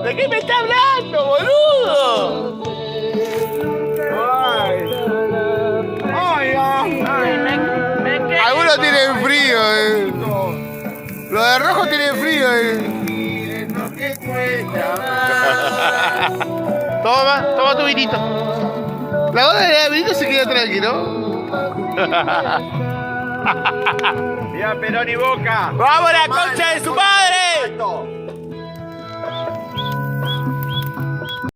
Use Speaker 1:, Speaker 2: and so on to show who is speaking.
Speaker 1: ¿De qué me está hablando, boludo?
Speaker 2: Algunos tienen frío, Los de rojo tienen frío,
Speaker 1: Toma tu vinito.
Speaker 2: La gorda de vinito se queda tranquilo.
Speaker 3: Viva Perón y Boca.
Speaker 1: ¡Vamos a la concha de su madre!